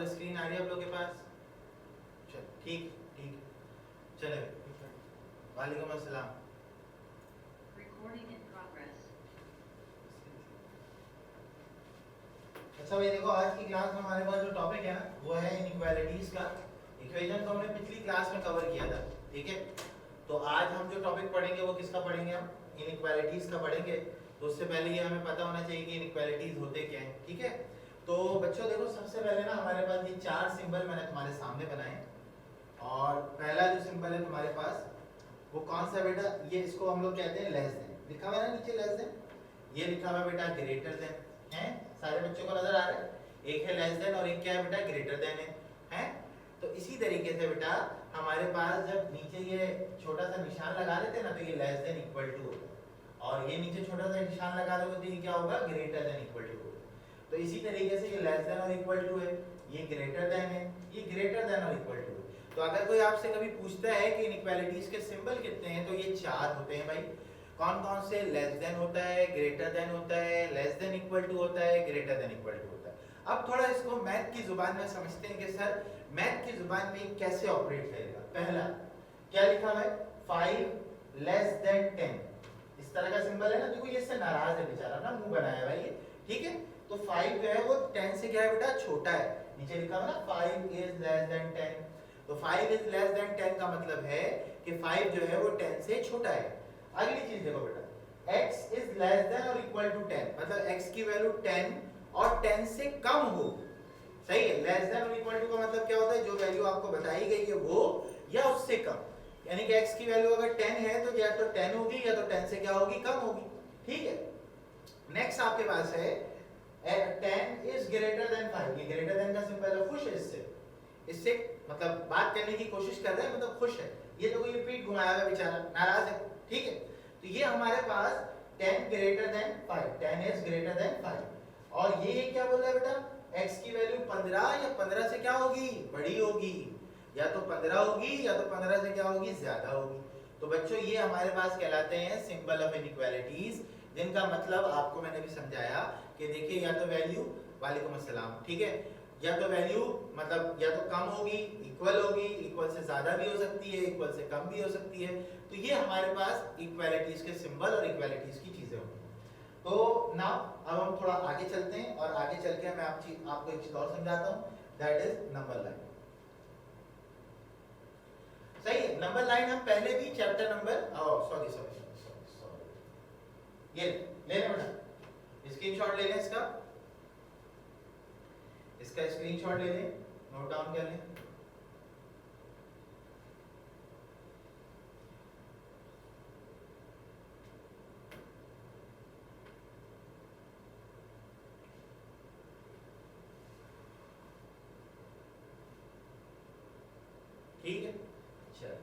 और स्क्रीन आ रही है आप लोगों के पास? चल ठीक ठीक, चले। वालेकुम अस्सलाम। अच्छा भाई देखो, आज की क्लास में हमारे पास जो टॉपिक है ना वो है इनइक्वालिटीज का। इक्वेशन तो हमने पिछली क्लास में कवर किया था, ठीक है। तो आज हम जो टॉपिक पढ़ेंगे वो किसका पढ़ेंगे? हम इनइक्वालिटीज का पढ़ेंगे। तो उससे पहले ये हमें पता होना चाहिए कि इनइक्वालिटीज होते क्या हैं, ठीक है। तो बच्चों देखो, सबसे पहले ना हमारे पास ये चार सिंबल मैंने तुम्हारे सामने बनाए। और पहला जो सिंबल है तुम्हारे पास वो कौन सा बेटा? ये इसको हम लोग कहते हैं लेस देन। लिखा हुआ है ना नीचे लेस देन, ये लिखा हुआ बेटा ग्रेटर देन है। सारे बच्चों को नजर आ रहा है? एक है लेस देन और एक क्या है बेटा? ग्रेटर देन है। तो इसी तरीके से बेटा हमारे पास जब नीचे ये छोटा सा निशान लगा देते हैं ना तो ये लेस देन इक्वल टू होगा, और ये नीचे छोटा सा निशान लगा दोगे तो ये क्या होगा? ग्रेटर देन इक्वल टू होगा। तो इसी तरीके से ये लेस देन और इक्वल टू है, ये ग्रेटर देन है, ये ग्रेटर देन और इक्वल टू है। तो अगर कोई आपसे कभी पूछता है कि इनइक्वालिटीज के सिंबल कितने हैं तो ये चार होते हैं भाई। कौन कौन से? लेस देन होता है, ग्रेटर देन होता है, लेस देन इक्वल टू होता है, ग्रेटर देन इक्वल टू होता है। अब थोड़ा इसको मैथ की जुबान में समझते हैं कि सर मैथ की जुबान में कैसे ऑपरेट करेगा। पहला क्या लिखा हुआ है? 5 लेस देन 10। इस तरह का सिंबल है ना, देखो ये इससे नाराज है बेचारा ना, मुंह बनाया भाई ये, ठीक है। तो 5 जो है वो 10 से क्या है बेटा? छोटा है। नीचे लिखा हुआ ना 5 इज लेस देन 10। तो 5 इज लेस देन 10 का मतलब है कि 5 जो है वो 10 से छोटा है। अगली चीज देखो बेटा, x इज लेस देन और इक्वल टू 10, मतलब x की वैल्यू 10 और 10 से कम हो। सही है? लेस देन और इक्वल टू का मतलब क्या होता है? जो वैल्यू आपको बताई गई है वो या उससे कम। यानी कि x की वैल्यू अगर 10 है तो या तो 10 होगी या तो 10 से क्या होगी? कम होगी, ठीक है। नेक्स्ट आपके पास है 10 इज ग्रेटर देन 5। ये ग्रेटर देन का सिंबल है, खुश है इससे, इससे मतलब बात करने की कोशिश कर रहे हैं, मतलब खुश है। ये तो ये पीठ घुमाया हुआ बेचारा, नाराज है, ठीक है। तो ये हमारे पास 10 greater than 5, 10 is greater than 5। और ये क्या बोल रहा है बेटा? x की वैल्यू 15 या 15 से क्या होगी? बड़ी होगी, या तो 15 होगी या तो 15 से क्या होगी? ज्यादा होगी। तो बच्चों ये हमारे पास कहलाते हैं सिंबल ऑफ इनइक्वालिटीज, जिनका मतलब आपको मैंने भी समझाया कि देखिए या तो वैल्यू, वालेकुम अस्सलाम, ठीक है, या तो वैल्यू मतलब या तो कम होगी, इक्वल होगी, इक्वल से ज्यादा भी हो सकती है, इक्वल से कम भी हो सकती है। तो ये हमारे पास इक्वालिटीज के सिंबल और इक्वालिटीज की चीजें होंगी। तो नाउ अब हम थोड़ा आगे चलते हैं और आगे चल के मैं आपको एक चीज और समझाता हूँ, दैट इज नंबर लाइन। सही है? नंबर लाइन हम पहले भी चैप्टर नंबर सॉरी ये ले लें बेटा, स्क्रीनशॉट ले लें इसका स्क्रीनशॉट ले लें, नोट डाउन कर लें। ठीक है, चलो